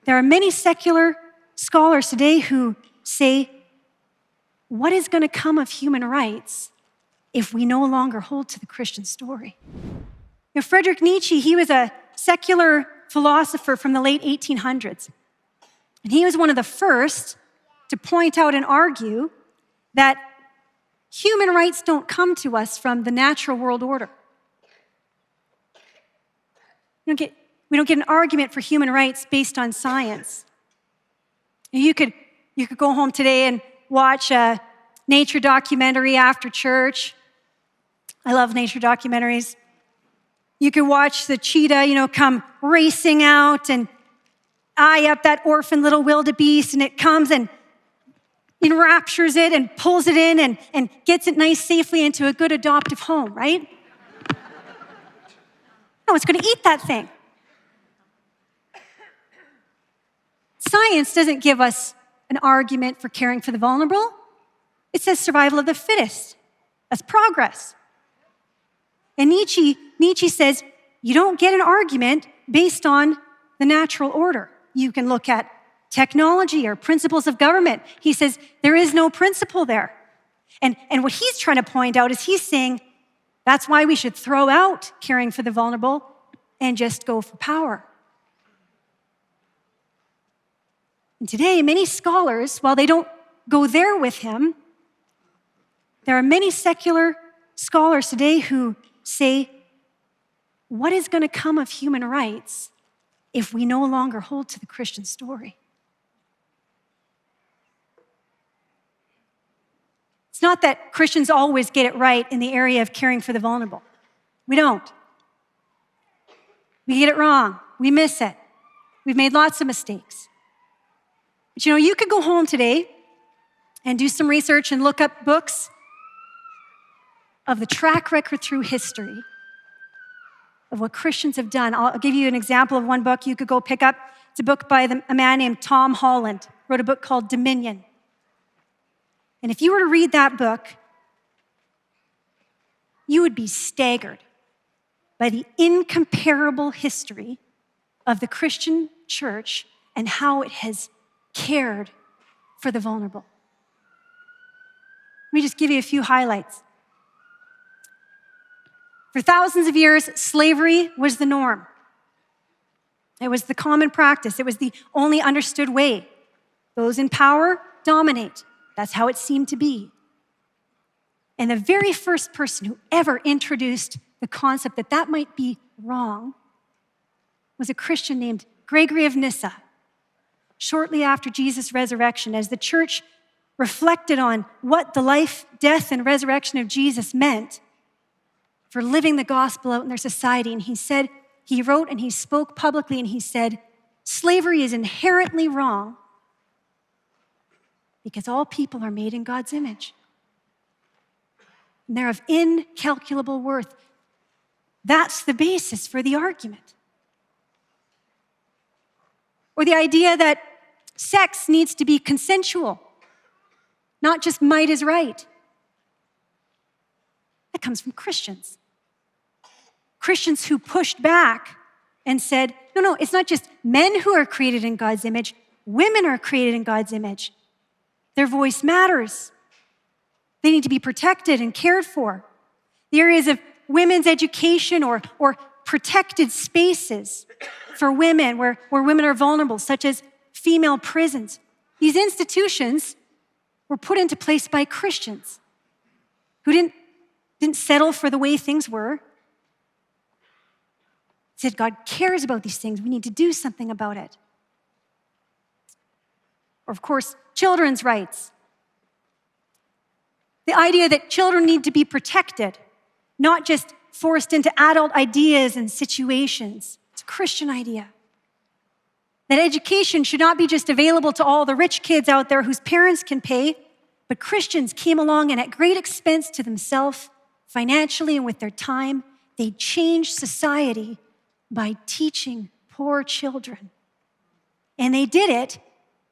There are many secular scholars today who say, what is going to come of human rights if we no longer hold to the Christian story? Friedrich Nietzsche, he was a secular philosopher from the late 1800s. And he was one of the first to point out and argue that human rights don't come to us from the natural world order. We don't get an argument for human rights based on science. You could go home today and watch a nature documentary after church. I love nature documentaries. You could watch the cheetah, come racing out and eye up that orphan little wildebeest, and it comes and enraptures it and pulls it in and gets it nice safely into a good adoptive home, right? No, it's going to eat that thing. Science doesn't give us an argument for caring for the vulnerable. It says survival of the fittest. That's progress. And Nietzsche says you don't get an argument based on the natural order. You can look at technology or principles of government. He says there is no principle there. And what he's trying to point out is he's saying that's why we should throw out caring for the vulnerable and just go for power. And today, many scholars, while they don't go there with him, there are many secular scholars today who say, what is going to come of human rights if we no longer hold to the Christian story? It's not that Christians always get it right in the area of caring for the vulnerable. We don't. We get it wrong. We miss it. We've made lots of mistakes. But you could go home today and do some research and look up books of the track record through history of what Christians have done. I'll give you an example of one book you could go pick up. It's a book by a man named Tom Holland, wrote a book called Dominion. And if you were to read that book, you would be staggered by the incomparable history of the Christian church and how it has cared for the vulnerable. Let me just give you a few highlights. For thousands of years, slavery was the norm. It was the common practice. It was the only understood way. Those in power dominate. That's how it seemed to be. And the very first person who ever introduced the concept that might be wrong was a Christian named Gregory of Nyssa. Shortly after Jesus' resurrection, as the church reflected on what the life, death, and resurrection of Jesus meant for living the gospel out in their society, and he wrote and he spoke publicly and he said, slavery is inherently wrong because all people are made in God's image. And they're of incalculable worth. That's the basis for the argument. Or the idea that sex needs to be consensual, not just might is right. That comes from Christians. Christians who pushed back and said, no, it's not just men who are created in God's image, women are created in God's image. Their voice matters. They need to be protected and cared for. The areas of women's education or protected spaces for women where women are vulnerable, such as female prisons. These institutions were put into place by Christians who didn't settle for the way things were. Said God cares about these things. We need to do something about it. Or, of course, children's rights. The idea that children need to be protected, not just forced into adult ideas and situations. It's a Christian idea. That education should not be just available to all the rich kids out there whose parents can pay, but Christians came along and at great expense to themselves, financially and with their time, they changed society by teaching poor children. And they did it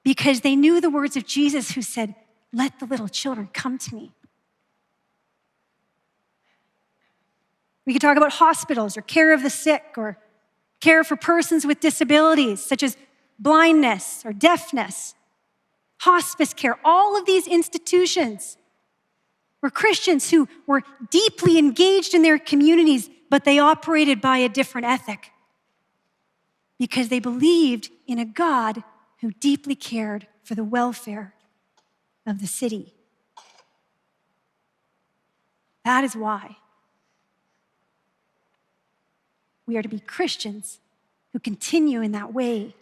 because they knew the words of Jesus who said, "Let the little children come to me." We could talk about hospitals or care of the sick or care for persons with disabilities, such as blindness or deafness, hospice care, all of these institutions were Christians who were deeply engaged in their communities, but they operated by a different ethic because they believed in a God who deeply cared for the welfare of the city. That is why we are to be Christians who continue in that way